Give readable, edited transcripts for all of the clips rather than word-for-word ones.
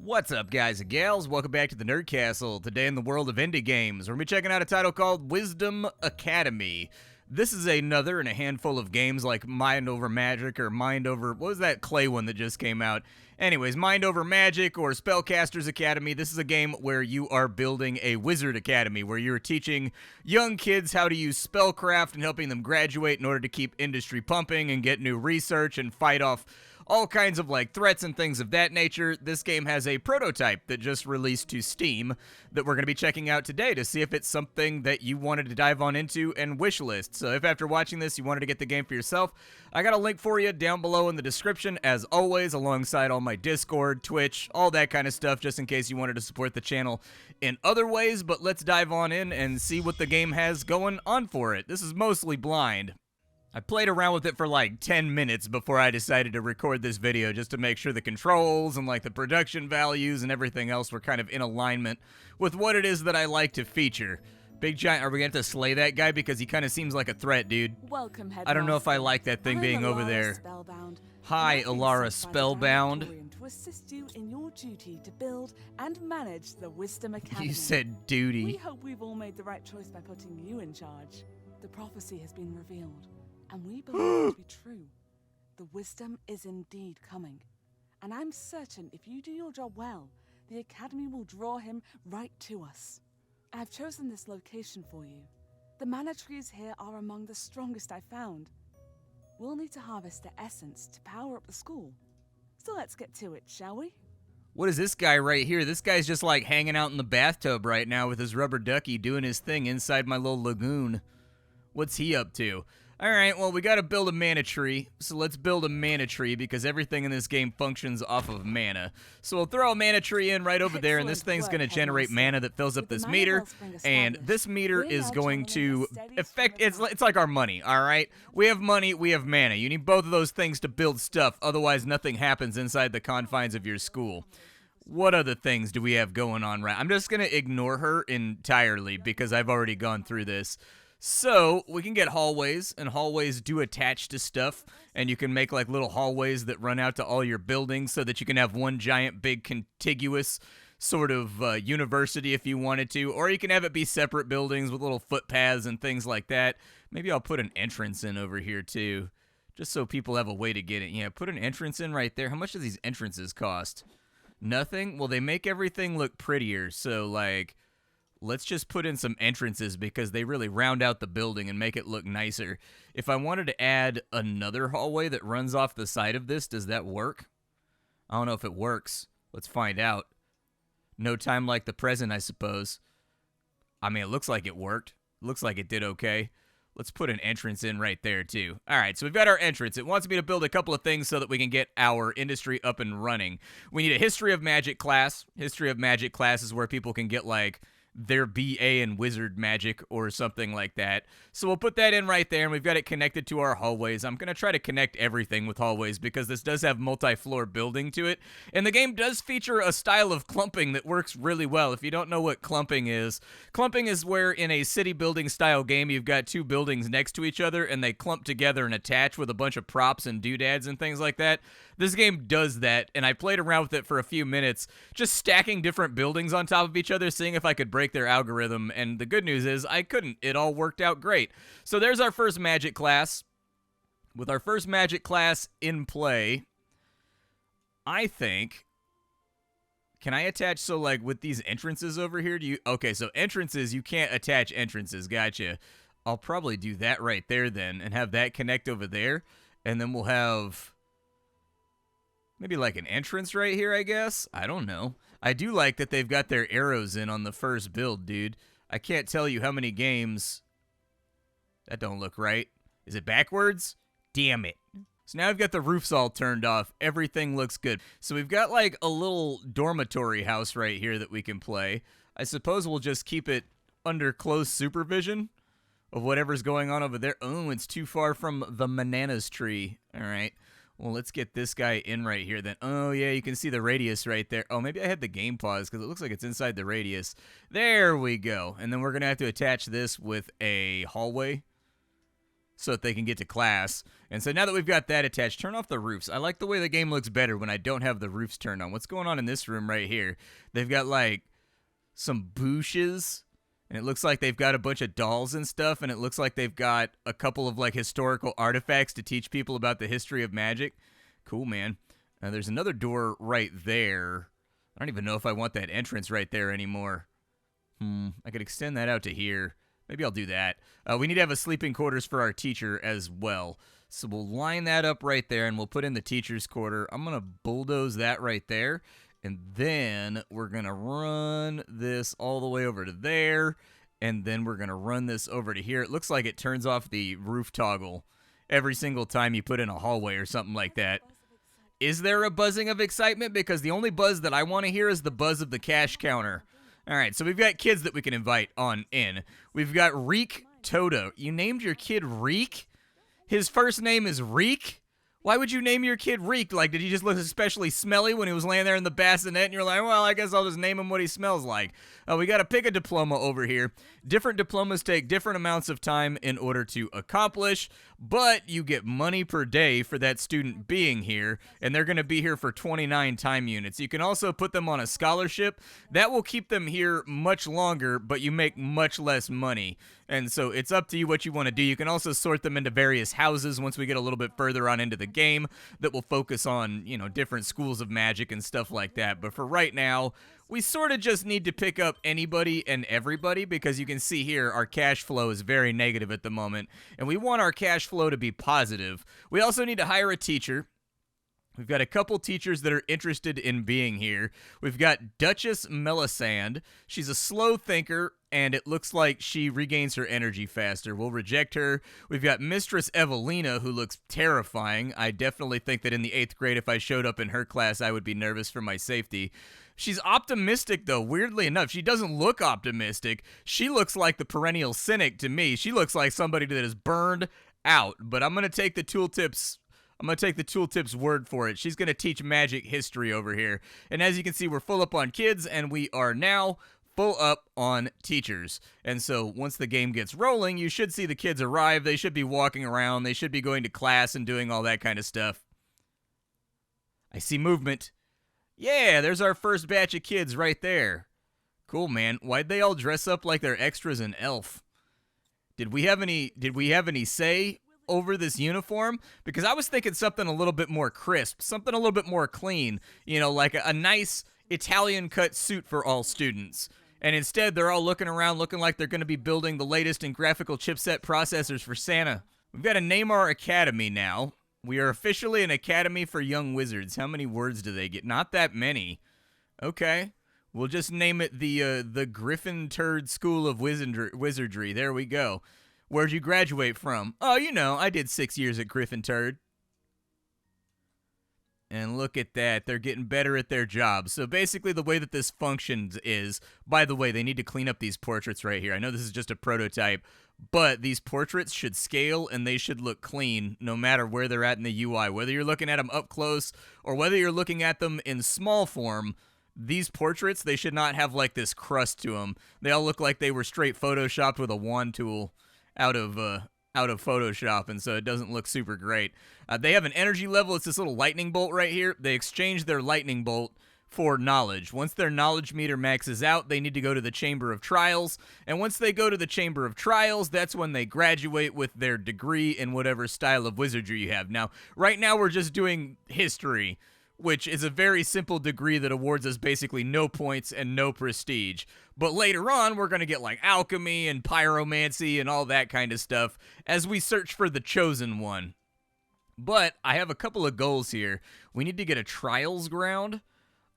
What's up, guys and gals? Welcome back to the Nerd Castle. Today in the world of indie games, we're going to be checking out a title called Wizdom Academy. This is another in a handful of games like Mind Over Magic or Mind Over... What was that clay one that just came out? Anyways, Mind Over Magic or Spellcaster's Academy. This is a game where you are building a wizard academy, where you're teaching young kids how to use spellcraft and helping them graduate in order to keep industry pumping and get new research and fight off all kinds of like threats and things of that nature. This game has a prototype that just released to Steam that we're going to be checking out today to see if it's something that you wanted to dive on into and wishlist. So if after watching this you wanted to get the game for yourself, I got a link for you down below in the description as always, alongside all my Discord, Twitch, all that kind of stuff, just in case you wanted to support the channel in other ways. But let's dive on in and see what the game has going on for it. This is mostly blind. I played around with it for like 10 minutes before I decided to record this video just to make sure the controls and like the production values and everything else were kind of in alignment with what it is that I like to feature. Big Giant, are we going to have to slay that guy because he kind of seems like a threat, dude? Welcome, I don't know if I like that thing being over there. Spellbound. Hi, Alara Spellbound. To assist you in your duty to build and manage the Wizdom Academy. You said duty. We hope we've all made the right choice by putting you in charge. The prophecy has been revealed, and we believe it to be true. The wisdom is indeed coming, and I'm certain if you do your job well, the Academy will draw him right to us. I've chosen this location for you. The mana trees here are among the strongest I've found. We'll need to harvest the essence to power up the school. So let's get to it, shall we? What is this guy right here? This guy's just like hanging out in the bathtub right now with his rubber ducky doing his thing inside my little lagoon. What's he up to? Alright, well, we gotta build a mana tree, so let's build a mana tree because everything in this game functions off of mana. So we'll throw a mana tree in right over there, and this thing's gonna generate mana that fills up this meter, and this meter is going to affect, it's like our money, alright? We have money, we have mana. You need both of those things to build stuff, otherwise nothing happens inside the confines of your school. What other things do we have going on right? I'm just gonna ignore her entirely because I've already gone through this. So, we can get hallways, and hallways do attach to stuff, and you can make like little hallways that run out to all your buildings so that you can have one giant big contiguous sort of university if you wanted to, or you can have it be separate buildings with little footpaths and things like that. Maybe I'll put an entrance in over here too, just so people have a way to get it. Yeah, put an entrance in right there. How much do these entrances cost? Nothing? Well, they make everything look prettier, so like... let's just put in some entrances because they really round out the building and make it look nicer. If I wanted to add another hallway that runs off the side of this, does that work? I don't know if it works. Let's find out. No time like the present, I suppose. I mean, it looks like it worked. Looks like it did okay. Let's put an entrance in right there, too. All right, so we've got our entrance. It wants me to build a couple of things so that we can get our industry up and running. We need a History of Magic class. History of Magic class is where people can get, like, their BA in wizard magic or something like that. So we'll put that in right there, and we've got it connected to our hallways. I'm going to try to connect everything with hallways because this does have multi-floor building to it, and the game does feature a style of clumping that works really well. If you don't know what clumping is where in a city building style game you've got two buildings next to each other and they clump together and attach with a bunch of props and doodads and things like that. This game does that, and I played around with it for a few minutes, just stacking different buildings on top of each other, seeing if I could break their algorithm, and the good news is I couldn't. It all worked out great. So there's our first magic class. With our first magic class in play, I think... can I attach, so like with these entrances over here, do you... okay, so entrances, you can't attach entrances, gotcha. I'll probably do that right there then, and have that connect over there, and then we'll have... maybe like an entrance right here, I guess? I don't know. I do like that they've got their arrows in on the first build, dude. I can't tell you how many games... that don't look right. Is it backwards? Damn it. So now I've got the roofs all turned off. Everything looks good. So we've got like a little dormitory house right here that we can play. I suppose we'll just keep it under close supervision of whatever's going on over there. Oh, it's too far from the bananas tree. All right. Well, let's get this guy in right here then. Oh, yeah, you can see the radius right there. Oh, maybe I had the game pause because it looks like it's inside the radius. There we go. And then we're going to have to attach this with a hallway. so that they can get to class. And so now that we've got that attached, turn off the roofs. I like the way the game looks better when I don't have the roofs turned on. What's going on in this room right here? They've got like some bushes, and it looks like they've got a bunch of dolls and stuff, and it looks like they've got a couple of like historical artifacts to teach people about the history of magic. Cool, man. There's another door right there. I don't even know if I want that entrance right there anymore. I could extend that out to here. Maybe I'll do that. We need to have a sleeping quarters for our teacher as well. So we'll line that up right there, and we'll put in the teacher's quarter. I'm going to bulldoze that right there. And then we're going to run this all the way over to there. And then we're going to run this over to here. It looks like it turns off the roof toggle every single time you put in a hallway or something like that. Is there a buzzing of excitement? Because the only buzz that I want to hear is the buzz of the cash counter. All right, so we've got kids that we can invite on in. We've got Reek Toto. You named your kid Reek? His first name is Reek? Why would you name your kid Reek? Like, did he just look especially smelly when he was laying there in the bassinet and you're like, well, I guess I'll just name him what he smells like. We got to pick a diploma over here. Different diplomas take different amounts of time in order to accomplish, but you get money per day for that student being here, and they're going to be here for 29 time units. You can also put them on a scholarship. That will keep them here much longer, but you make much less money. And so it's up to you what you want to do. You can also sort them into various houses once we get a little bit further on into the game that will focus on, you know, different schools of magic and stuff like that. But for right now, we sort of just need to pick up anybody and everybody because you can see here our cash flow is very negative at the moment. And we want our cash flow to be positive. We also need to hire a teacher. We've got a couple teachers that are interested in being here. We've got Duchess Melisande. She's a slow thinker, and it looks like she regains her energy faster. We'll reject her. We've got Mistress Evelina, who looks terrifying. I definitely think that in the 8th grade, if I showed up in her class, I would be nervous for my safety. She's optimistic, though. Weirdly enough, she doesn't look optimistic. She looks like the perennial cynic to me. She looks like somebody that is burned out, but I'm going to take the tooltips. I'm going to take the tooltip's word for it. She's going to teach magic history over here. And as you can see, we're full up on kids, and we are now full up on teachers. And so once the game gets rolling, you should see the kids arrive. They should be walking around. They should be going to class and doing all that kind of stuff. I see movement. Yeah, there's our first batch of kids right there. Cool, man. Why'd they all dress up like they're extras in Elf? Did we have any say over this uniform? Because I was thinking something a little bit more crisp, something a little bit more clean, you know, like a nice Italian cut suit for all students. And instead, they're all looking around looking like they're going to be building the latest in graphical chipset processors for Santa. We've got to name our academy now. We are officially an academy for young wizards. How many words do they get? Not that many. Okay. We'll just name it the Griffin Turd School of Wizardry. There we go. Where'd you graduate from? Oh, you know, I did 6 years at Griffin Turd. And look at that. They're getting better at their job. So basically the way that this functions is, by the way, they need to clean up these portraits right here. I know this is just a prototype, but these portraits should scale and they should look clean no matter where they're at in the UI. Whether you're looking at them up close or whether you're looking at them in small form, these portraits, they should not have like this crust to them. They all look like they were straight photoshopped with a wand tool out of Photoshop, and so it doesn't look super great. They have an energy level. It's this little lightning bolt right here. They exchange their lightning bolt for knowledge. Once their knowledge meter maxes out, they need to go to the Chamber of Trials, and once they go to the Chamber of Trials, that's when they graduate with their degree in whatever style of wizardry you have. Now, right now we're just doing history, which is a very simple degree that awards us basically no points and no prestige. But later on, we're going to get like alchemy and pyromancy and all that kind of stuff as we search for the chosen one. But I have a couple of goals here. We need to get a trials ground.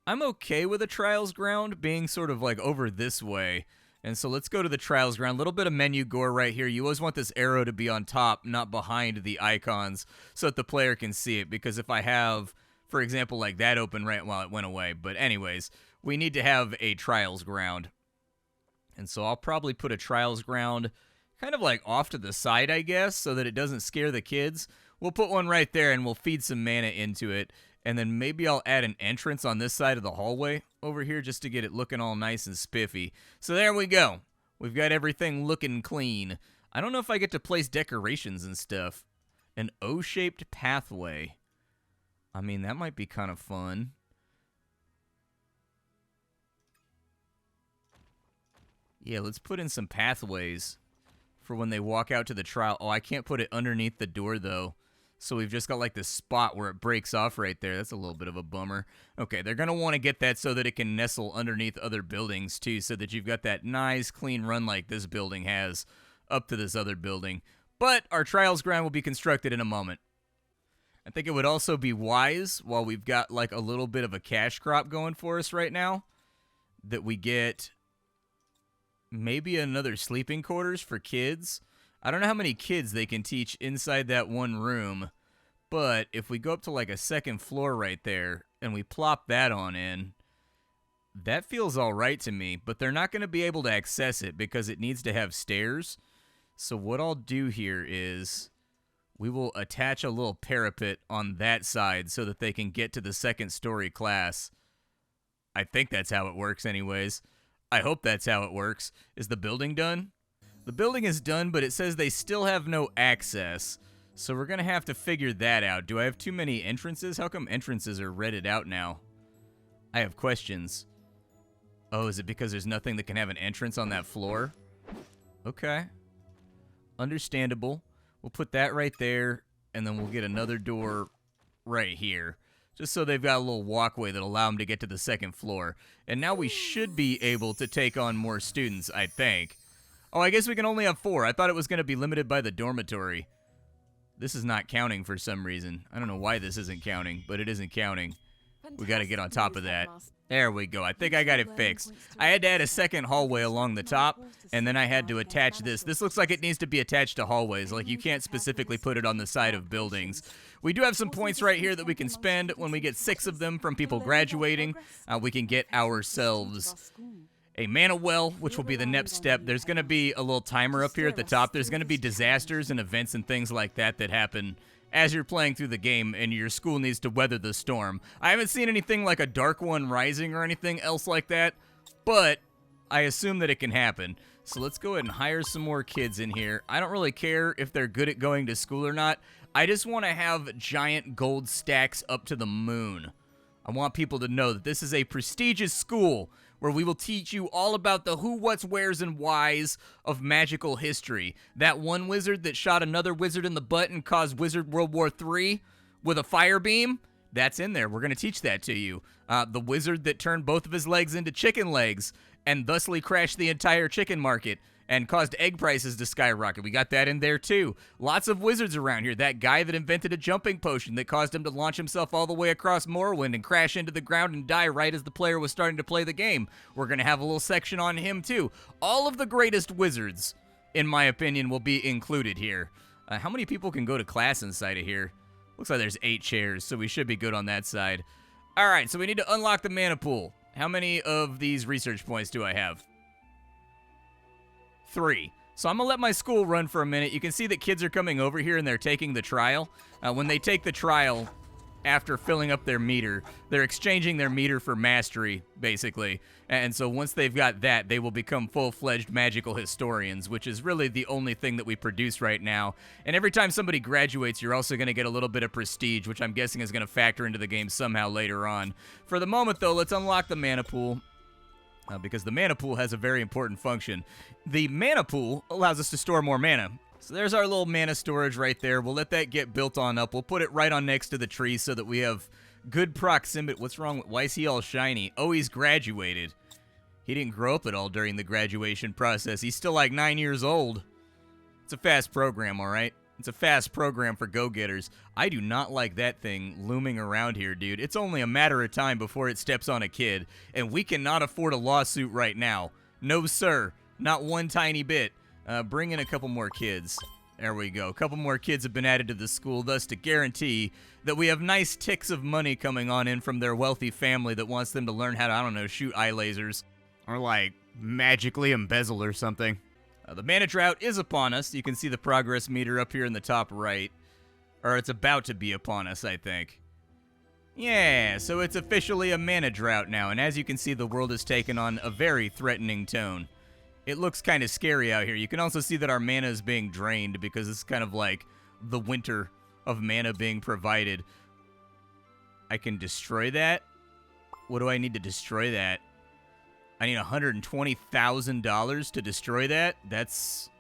I'm okay with a trials ground being sort of like over this way. And so let's go to the trials ground. A little bit of menu gore right here. You always want this arrow to be on top, not behind the icons, so that the player can see it. Because if I have, for example, like that open right while it went away. But anyways, we need to have a trials ground. And so I'll probably put a trials ground kind of like off to the side, I guess, so that it doesn't scare the kids. We'll put one right there and we'll feed some mana into it. And then maybe I'll add an entrance on this side of the hallway over here just to get it looking all nice and spiffy. So there we go. We've got everything looking clean. I don't know if I get to place decorations and stuff. An O-shaped pathway. I mean, that might be kind of fun. Yeah, let's put in some pathways for when they walk out to the trial. Oh, I can't put it underneath the door, though. So we've just got like this spot where it breaks off right there. That's a little bit of a bummer. Okay, they're going to want to get that so that it can nestle underneath other buildings, too, so that you've got that nice, clean run like this building has up to this other building. But our trials ground will be constructed in a moment. I think it would also be wise, while we've got like a little bit of a cash crop going for us right now, that we get maybe another sleeping quarters for kids. I don't know how many kids they can teach inside that one room, but if we go up to like a second floor right there and we plop that on in, that feels all right to me, but they're not going to be able to access it because it needs to have stairs. So what I'll do here is we will attach a little parapet on that side so that they can get to the second story class. I think that's how it works anyways. I hope that's how it works. Is the building done? The building is done, but it says they still have no access. So we're going to have to figure that out. Do I have too many entrances? How come entrances are redded out now? I have questions. Oh, is it because there's nothing that can have an entrance on that floor? Okay. Understandable. We'll put that right there, and then we'll get another door right here. Just so they've got a little walkway that'll allow them to get to the second floor. And now we should be able to take on more students, I think. Oh, I guess we can only have 4. I thought it was going to be limited by the dormitory. This is not counting for some reason. I don't know why this isn't counting, but it isn't counting. We got to get on top of that. There we go. I think I got it fixed. I had to add a second hallway along the top, and then I had to attach this. This looks like it needs to be attached to hallways. Like, you can't specifically put it on the side of buildings. We do have some points right here that we can spend. When we get 6 of them from people graduating, we can get ourselves a mana well, which will be the next step. There's going to be a little timer up here at the top. There's going to be disasters and events and things like that that happen as you're playing through the game, and your school needs to weather the storm. I haven't seen anything like a Dark One Rising or anything else like that, but I assume that it can happen. So let's go ahead and hire some more kids in here. I don't really care if they're good at going to school or not. I just want to have giant gold stacks up to the moon. I want people to know that this is a prestigious school where we will teach you all about the who, what's, where's, and whys of magical history. That one wizard that shot another wizard in the butt and caused Wizard World War III with a fire beam, that's in there. We're going to teach that to you. The wizard that turned both of his legs into chicken legs and thusly crashed the entire chicken market and caused egg prices to skyrocket. We got that in there too. Lots of wizards around here. That guy that invented a jumping potion that caused him to launch himself all the way across Morrowind and crash into the ground and die right as the player was starting to play the game. We're going to have a little section on him too. All of the greatest wizards, in my opinion, will be included here. How many people can go to class inside of here? Looks like there's 8 chairs, so we should be good on that side. All right, so we need to unlock the mana pool. How many of these research points do I have? 3. So I'm going to let my school run for a minute. You can see that kids are coming over here and they're taking the trial. When they take the trial, after filling up their meter, they're exchanging their meter for mastery, basically. And so once they've got that, they will become full-fledged magical historians, which is really the only thing that we produce right now. And every time somebody graduates, you're also going to get a little bit of prestige, which I'm guessing is going to factor into the game somehow later on. For the moment, though, let's unlock the mana pool. Because the mana pool has a very important function. The mana pool allows us to store more mana. So there's our little mana storage right there. We'll let that get built on up. We'll put it right on next to the tree so that we have good proximity. What's wrong? Why is he all shiny? Oh, he's graduated. He didn't grow up at all during the graduation process. He's still like 9 years old. It's a fast program, all right? It's a fast program for go-getters. I do not like that thing looming around here, dude. It's only a matter of time before it steps on a kid, and we cannot afford a lawsuit right now. No, sir. Not one tiny bit. Bring in a couple more kids. There we go. A couple more kids have been added to the school, thus to guarantee that we have nice ticks of money coming on in from their wealthy family that wants them to learn how to, I don't know, shoot eye lasers. Or, like, magically embezzle or something. The mana drought is upon us. You can see the progress meter up here in the top right. Or it's about to be upon us, I think. Yeah, so it's officially a mana drought now. And as you can see, the world has taken on a very threatening tone. It looks kind of scary out here. You can also see that our mana is being drained because it's kind of like the winter of mana being provided. I can destroy that? What do I need to destroy that? I need $120,000 to destroy that? That's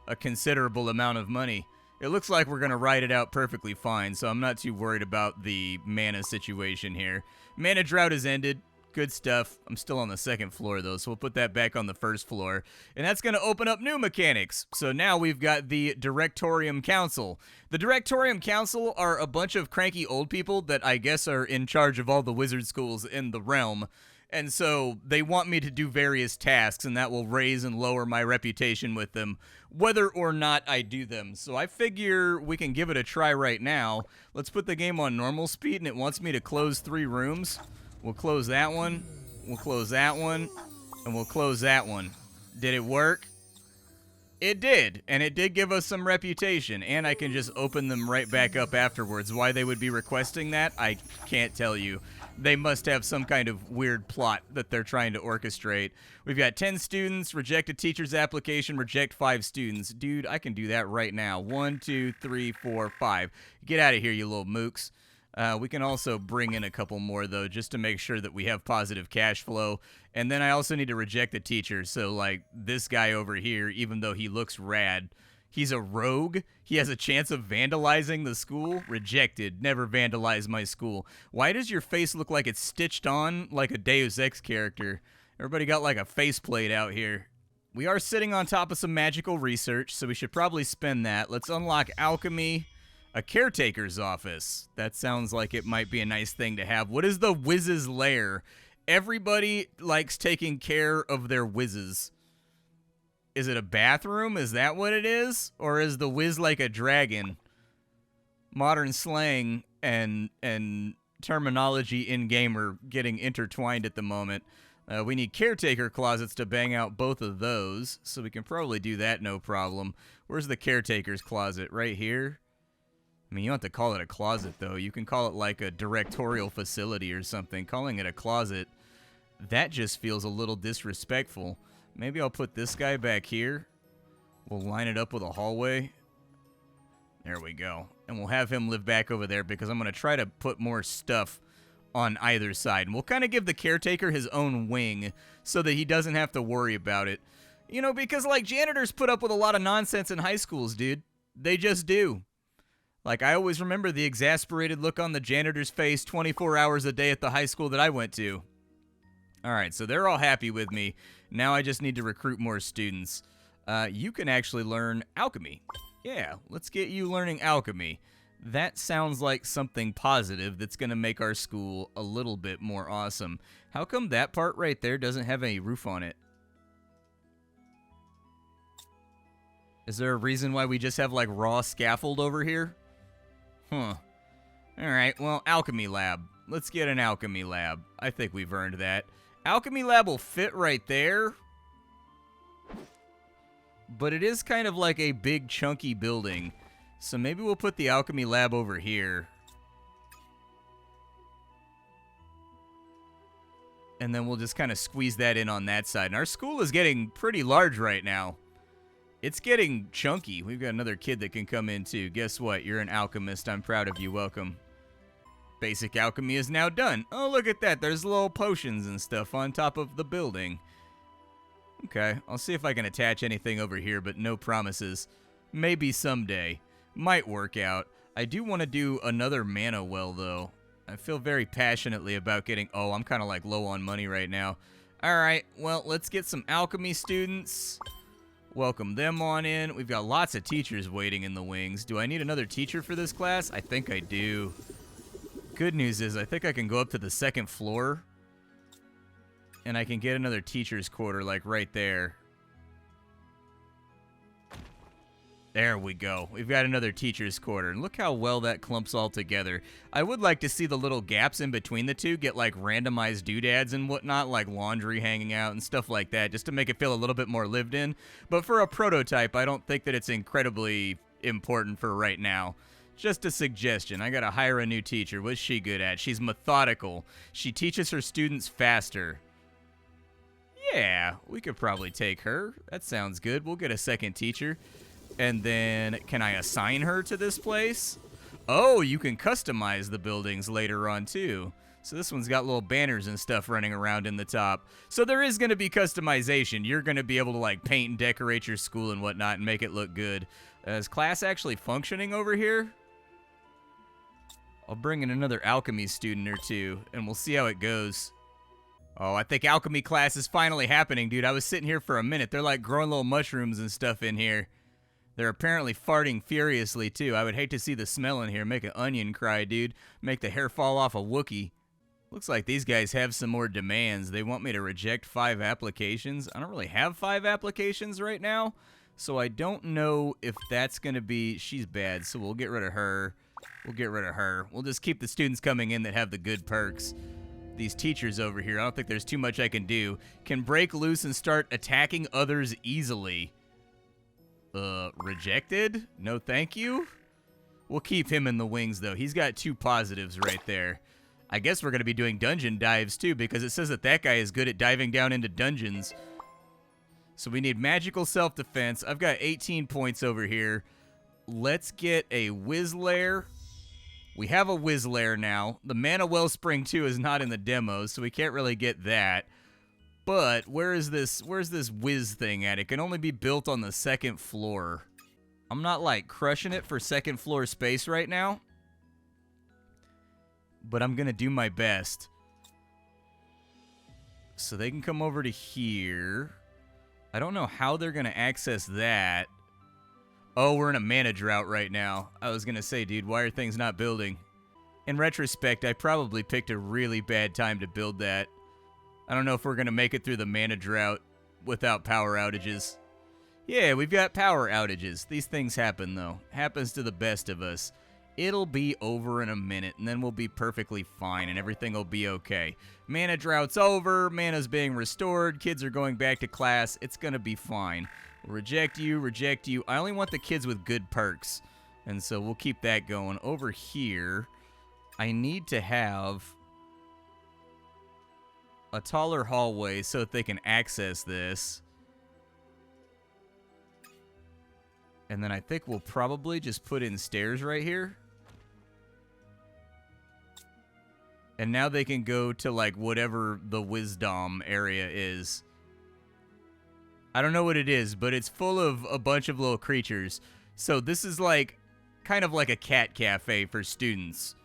a considerable amount of money. It looks like we're going to ride it out perfectly fine, so I'm not too worried about the mana situation here. Mana drought has ended. Good stuff. I'm still on the second floor, though, so we'll put that back on the first floor. And that's going to open up new mechanics. So now we've got the Directorium Council. The Directorium Council are a bunch of cranky old people that I guess are in charge of all the wizard schools in the realm. And so they want me to do various tasks, and that will raise and lower my reputation with them, whether or not I do them. So I figure we can give it a try right now. Let's put the game on normal speed, and it wants me to close 3 rooms. We'll close that one, we'll close that one, and we'll close that one. Did it work? It did, and it did give us some reputation, and I can just open them right back up afterwards. Why they would be requesting that, I can't tell you. They must have some kind of weird plot that they're trying to orchestrate. We've got 10 students, reject a teacher's application, reject 5 students. Dude, I can do that right now. 1, 2, 3, 4, 5. Get out of here, you little mooks. We can also bring in a couple more, though, just to make sure that we have positive cash flow. And then I also need to reject the teacher. So, like, this guy over here, even though he looks rad, he's a rogue. He has a chance of vandalizing the school. Rejected. Never vandalize my school. Why does your face look like it's stitched on like a Deus Ex character? Everybody got like a faceplate out here. We are sitting on top of some magical research, so we should probably spend that. Let's unlock Alchemy. A caretaker's office. That sounds like it might be a nice thing to have. What is the Wiz's lair? Everybody likes taking care of their Wizes. Is it a bathroom? Is that what it is? Or is the Wiz like a dragon? Modern slang and terminology in-game are getting intertwined at the moment. We need caretaker closets to bang out both of those, so we can probably do that no problem. Where's the caretaker's closet? Right here? I mean, you don't have to call it a closet, though. You can call it like a directorial facility or something. Calling it a closet, that just feels a little disrespectful. Maybe I'll put this guy back here. We'll line it up with a hallway. There we go. And we'll have him live back over there because I'm going to try to put more stuff on either side. And we'll kind of give the caretaker his own wing so that he doesn't have to worry about it. You know, because, like, janitors put up with a lot of nonsense in high schools, dude. They just do. Like, I always remember the exasperated look on the janitor's face 24 hours a day at the high school that I went to. Alright, so they're all happy with me. Now I just need to recruit more students. You can actually learn alchemy. Yeah, let's get you learning alchemy. That sounds like something positive that's going to make our school a little bit more awesome. How come that part right there doesn't have any roof on it? Is there a reason why we just have, like, raw scaffold over here? Huh. Alright, well, alchemy lab. Let's get an alchemy lab. I think we've earned that. Alchemy lab will fit right there. But it is kind of like a big, chunky building. So maybe we'll put the alchemy lab over here. And then we'll just kind of squeeze that in on that side. And our school is getting pretty large right now. It's getting chunky. We've got another kid that can come in, too. Guess what? You're an alchemist. I'm proud of you. Welcome. Basic alchemy is now done. Oh, look at that. There's little potions and stuff on top of the building. Okay, I'll see if I can attach anything over here, but no promises. Maybe someday. Might work out. I do want to do another mana well, though. I feel very passionately about getting... Oh, I'm kind of like low on money right now. Alright, well, let's get some alchemy students. Welcome them on in. We've got lots of teachers waiting in the wings. Do I need another teacher for this class? I think I do. Good news is I think I can go up to the second floor and I can get another teacher's quarter, like right there. There we go. We've got another teacher's quarter. And look how well that clumps all together. I would like to see the little gaps in between the two get like randomized doodads and whatnot, like laundry hanging out and stuff like that, just to make it feel a little bit more lived in. But for a prototype, I don't think that it's incredibly important for right now. Just a suggestion. I gotta hire a new teacher. What's she good at? She's methodical. She teaches her students faster. Yeah, we could probably take her. That sounds good. We'll get a second teacher. And then, can I assign her to this place? Oh, you can customize the buildings later on, too. So this one's got little banners and stuff running around in the top. So there is going to be customization. You're going to be able to, like, paint and decorate your school and whatnot and make it look good. Is class actually functioning over here? I'll bring in another alchemy student or two, and we'll see how it goes. Oh, I think alchemy class is finally happening, dude. I was sitting here for a minute. They're, like, growing little mushrooms and stuff in here. They're apparently farting furiously, too. I would hate to see the smell in here. Make an onion cry, dude. Make the hair fall off a Wookiee. Looks like these guys have some more demands. They want me to reject 5 applications. I don't really have 5 applications right now, so I don't know if that's going to be... She's bad, so we'll get rid of her. We'll get rid of her. We'll just keep the students coming in that have the good perks. These teachers over here, I don't think there's too much I can do. Can break loose and start attacking others easily. Rejected? No thank you? We'll keep him in the wings, though. He's got 2 positives right there. I guess we're going to be doing dungeon dives, too, because it says that that guy is good at diving down into dungeons. So we need magical self-defense. I've got 18 points over here. Let's get a Wizlair. We have a Wizlair now. The Mana Wellspring 2 is not in the demo, so we can't really get that. But where's this Wiz thing at? It can only be built on the 2nd floor. I'm not, like, crushing it for 2nd floor space right now, but I'm going to do my best. So they can come over to here. I don't know how they're going to access that. Oh, we're in a mana drought right now. I was going to say, dude, why are things not building? In retrospect, I probably picked a really bad time to build that. I don't know if we're going to make it through the mana drought without power outages. Yeah, we've got power outages. These things happen, though. Happens to the best of us. It'll be over in a minute, and then we'll be perfectly fine, and everything will be okay. Mana drought's over. Mana's being restored. Kids are going back to class. It's going to be fine. Reject you, reject you. I only want the kids with good perks, and so we'll keep that going. Over here, I need to have a taller hallway so that they can access this. And then I think we'll probably just put in stairs right here. And now they can go to, like, whatever the Wizdom area is. I don't know what it is, but it's full of a bunch of little creatures. So this is, like, kind of like a cat cafe for students.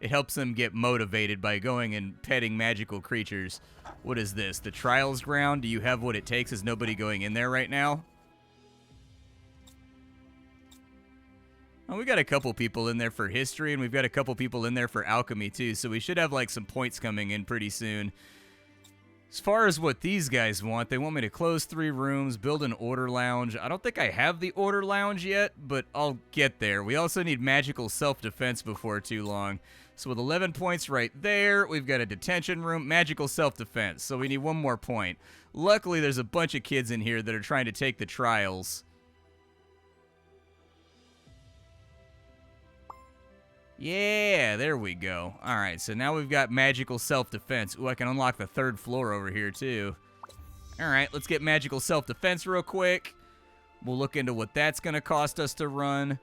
It helps them get motivated by going and petting magical creatures. What is this? The Trials Ground? Do you have what it takes? Is nobody going in there right now? Oh, we got a couple people in there for history, and we've got a couple people in there for alchemy, too. So we should have, like, some points coming in pretty soon. As far as what these guys want, they want me to close 3 rooms, build an order lounge. I don't think I have the order lounge yet, but I'll get there. We also need magical self-defense before too long. So with 11 points right there, we've got a detention room, magical self-defense. So we need 1 more point. Luckily, there's a bunch of kids in here that are trying to take the trials. Yeah, there we go. All right, so now we've got magical self-defense. Ooh, I can unlock the 3rd floor over here, too. All right, let's get magical self-defense real quick. We'll look into what that's going to cost us to run.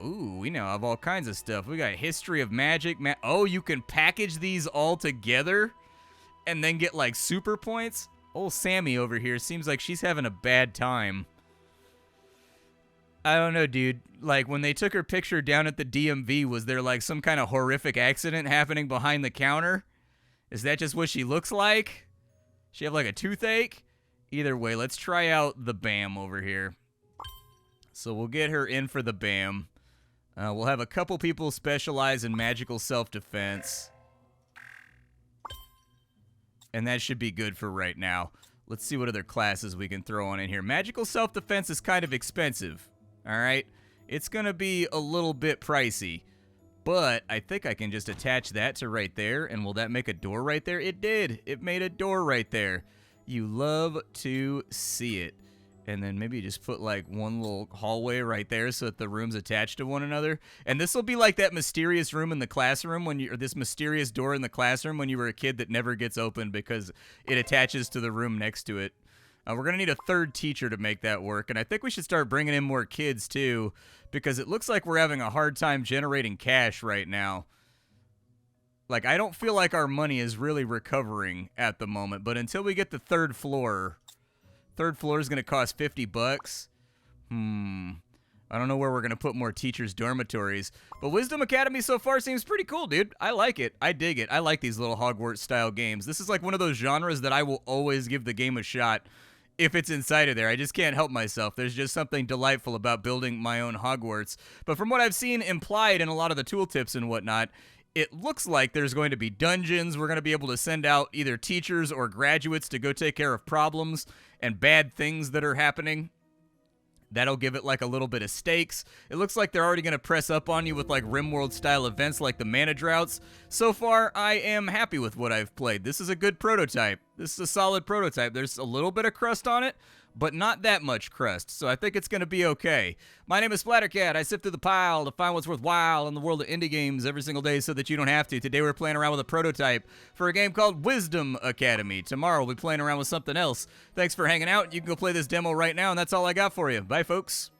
Ooh, we now have all kinds of stuff. We got history of magic. Oh, you can package these all together and then get, like, super points? Old Sammy over here seems like she's having a bad time. I don't know, dude. Like, when they took her picture down at the DMV, was there, like, some kind of horrific accident happening behind the counter? Is that just what she looks like? She have, like, a toothache? Either way, let's try out the BAM over here. So we'll get her in for the BAM. We'll have a couple people specialize in magical self-defense. And that should be good for right now. Let's see what other classes we can throw on in here. Magical self-defense is kind of expensive. Alright? It's going to be a little bit pricey. But I think I can just attach that to right there. And will that make a door right there? It did. It made a door right there. You love to see it. And then maybe just put like one little hallway right there so that the rooms attach to one another. And this will be like that mysterious room in the classroom or this mysterious door in the classroom when you were a kid that never gets opened because it attaches to the room next to it. We're going to need a third teacher to make that work. And I think we should start bringing in more kids too, because it looks like we're having a hard time generating cash right now. Like, I don't feel like our money is really recovering at the moment, but until we get the third floor is going to cost $50. I don't know where we're going to put more teachers' dormitories, but Wizdom Academy so far seems pretty cool, dude. I like it. I dig it. I like these little Hogwarts-style games. This is like one of those genres that I will always give the game a shot if it's inside of there. I just can't help myself. There's just something delightful about building my own Hogwarts. But from what I've seen implied in a lot of the tooltips and whatnot, it looks like there's going to be dungeons. We're going to be able to send out either teachers or graduates to go take care of problems and bad things that are happening. That'll give it like a little bit of stakes. It looks like they're already going to press up on you with like RimWorld style events like the mana droughts. So far, I am happy with what I've played. This is a good prototype. This is a solid prototype. There's a little bit of crust on it, but not that much crust, so I think it's going to be okay. My name is Splattercat. I sift through the pile to find what's worthwhile in the world of indie games every single day so that you don't have to. Today we're playing around with a prototype for a game called Wizdom Academy. Tomorrow we'll be playing around with something else. Thanks for hanging out. You can go play this demo right now, and that's all I got for you. Bye, folks.